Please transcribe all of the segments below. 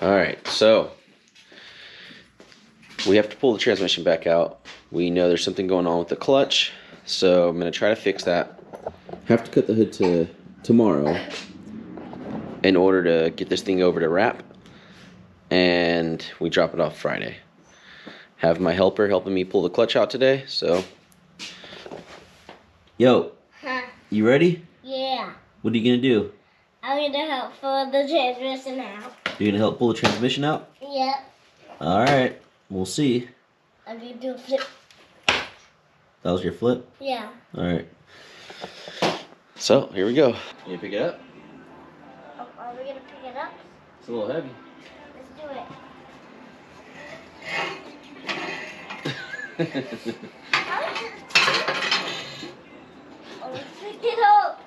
Alright, so we have to pull the transmission back out. We know there's something going on with the clutch, so I'm going to try to fix that. Have to cut the hood to tomorrow in order to get this thing over to wrap, and we drop it off Friday. Have my helper helping me pull the clutch out today, so. Yo, Huh? you ready? Yeah. What are you going to do? I'm gonna help pull the transmission out. You're going to help pull the transmission out? Yep. Alright, we'll see. I'm gonna do a flip. That was your flip? Yeah. Alright. So, here we go. Can you pick it up? Oh, are we gonna pick it up? It's a little heavy. Let's do it. Oh, let's pick it up.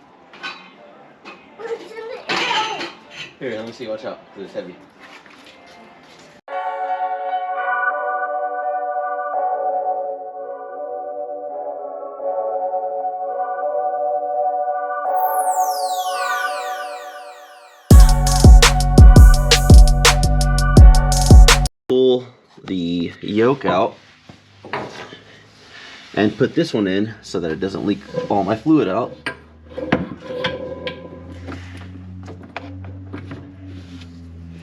It's in the air. Here, let me see. Watch out, because it's heavy. Pull the yoke out and put this one in so that it doesn't leak all my fluid out.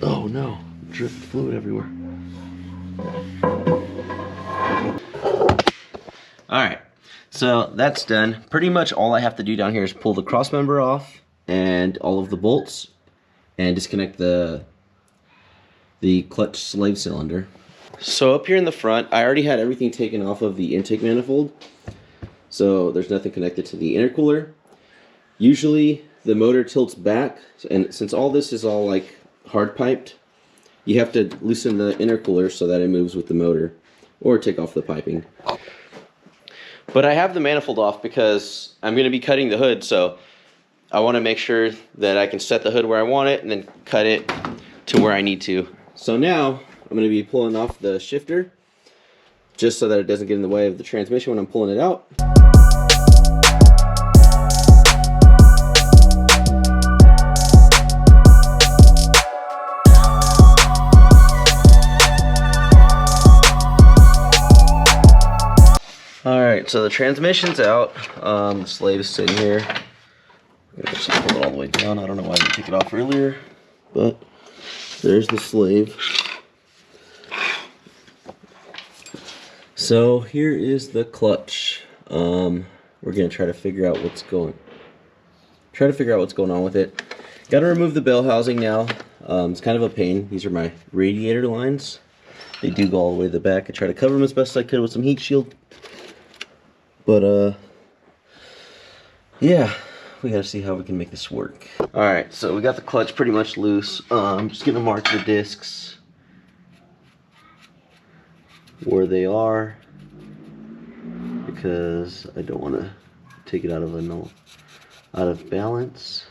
Oh no, dripping fluid everywhere. Alright, so that's done. Pretty much all I have to do down here is pull the cross member off and all of the bolts and disconnect the clutch slave cylinder. So up here in the front, I already had everything taken off of the intake manifold, so there's nothing connected to the intercooler. Usually the motor tilts back, and since all this is all like hard piped, you have to loosen the intercooler so that it moves with the motor, or take off the piping. But I have the manifold off because I'm going to be cutting the hood, so I want to make sure that I can set the hood where I want it and then cut it to where I need to. So now I'm going to be pulling off the shifter just so that it doesn't get in the way of the transmission when I'm pulling it out. Alright, so the transmission's out. The slave is sitting here. I'm gonna just pull it all the way down. I don't know why I didn't take it off earlier, but there's the slave. So here is the clutch. We're gonna try to figure out what's going on with it. Got to remove the bell housing now. It's kind of a pain. These are my radiator lines. They do go all the way to the back. I try to cover them as best as I could with some heat shield. But yeah, we gotta see how we can make this work. Alright, so we got the clutch pretty much loose. I'm just gonna mark the discs where they are because I don't want to take it out of balance.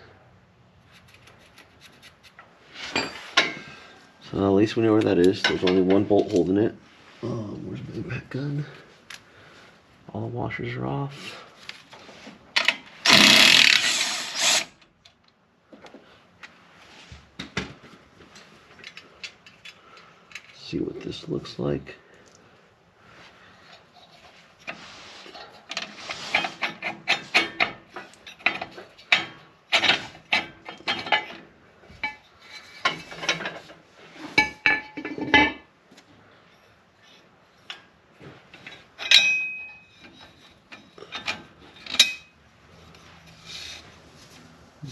So at least we know where that is. There's only one bolt holding it. Where's my impact gun? All the washers are off. See what this looks like.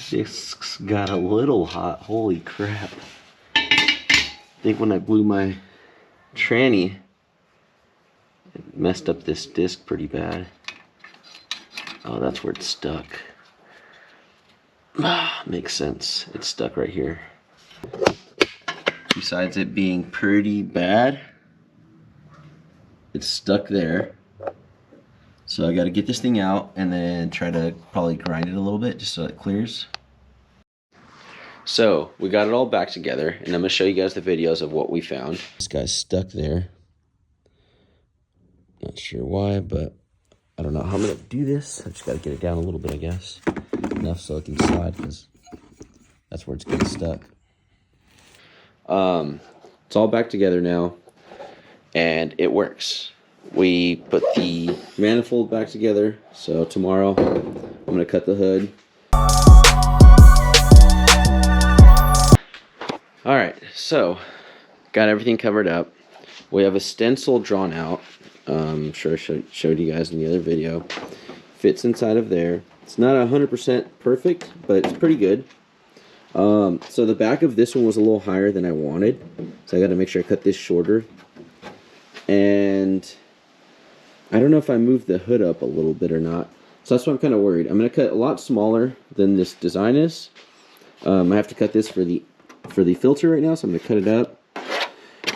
Discs got a little hot. Holy crap. I think when I blew my tranny, it messed up this disc pretty bad. Oh, that's where it's stuck. Makes sense. It's stuck right here. Besides it being pretty bad, it's stuck there. So I got to get this thing out and then try to probably grind it a little bit just so it clears. So we got it all back together, and I'm going to show you guys the videos of what we found. This guy's stuck there. Not sure why, but I don't know how I'm going to do this. I just got to get it down a little bit, I guess. Enough so it can slide, because that's where it's getting stuck. It's all back together now, and it works. We put the manifold back together, so tomorrow I'm going to cut the hood. Alright, so got everything covered up. We have a stencil drawn out. I'm sure I showed you guys in the other video. Fits inside of there. It's not 100% perfect, but it's pretty good. So the back of this one was a little higher than I wanted, so I got to make sure I cut this shorter. And I don't know if I moved the hood up a little bit or not, so that's why I'm kind of worried. I'm going to cut a lot smaller than this design is. I have to cut this for the filter right now, so I'm going to cut it up,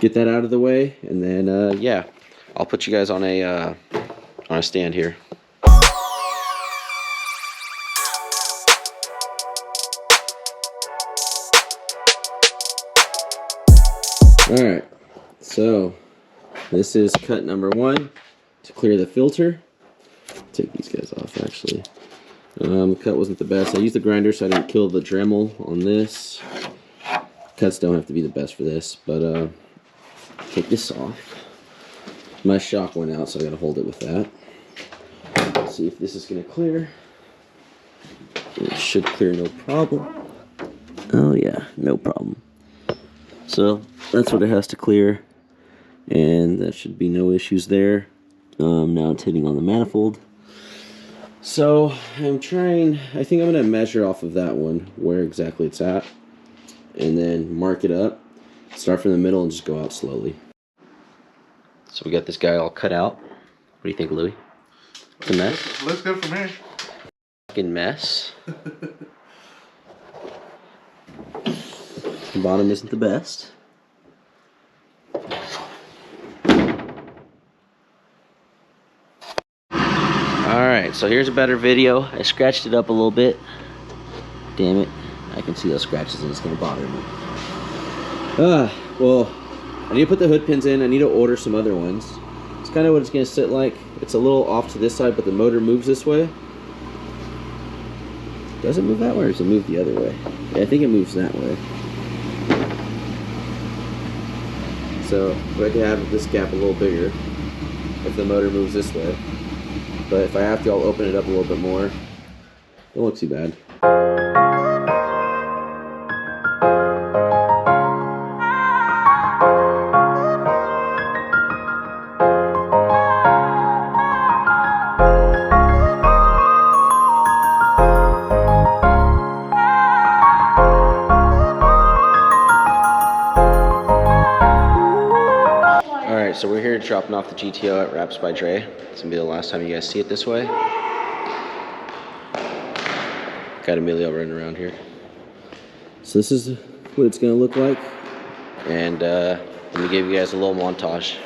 get that out of the way, and then yeah, I'll put you guys on a stand here. Alright, so this is cut number 1 to clear the filter. Take these guys off actually. The cut wasn't the best. I used the grinder so I didn't kill the Dremel on this. Cuts don't have to be the best for this, but take this off. My shock went out, so I gotta hold it with that. Let's see if this is gonna clear. It should clear no problem. Oh yeah, no problem. So that's what it has to clear, and that should be no issues there. Now it's hitting on the manifold. So I think I'm going to measure off of that one where exactly it's at, and then mark it up, start from the middle and just go out slowly. So we got this guy all cut out. What do you think, Louis? It's a mess? Looks good for me. Fucking mess. The bottom isn't the best. Alright, so here's a better video. I scratched it up a little bit. Damn it. I can see those scratches and it's going to bother me. Well, I need to put the hood pins in. I need to order some other ones. It's kind of what it's going to sit like. It's a little off to this side, but the motor moves this way. Does it move that way or does it move the other way? Yeah, I think it moves that way. So I can have this gap a little bigger if the motor moves this way. But if I have to, I'll open it up a little bit more. Don't look too bad. Alright, so we're here dropping off the GTO at Wraps by Dre. It's gonna be the last time you guys see it this way. Got Emilio running around here. So this is what it's gonna look like. And let me give you guys a little montage.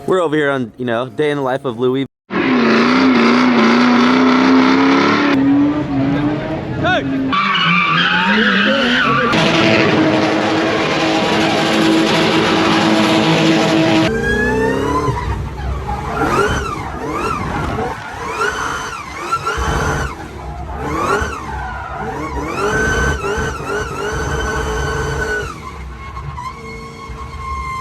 We're over here on, day in the life of Louis. Hey!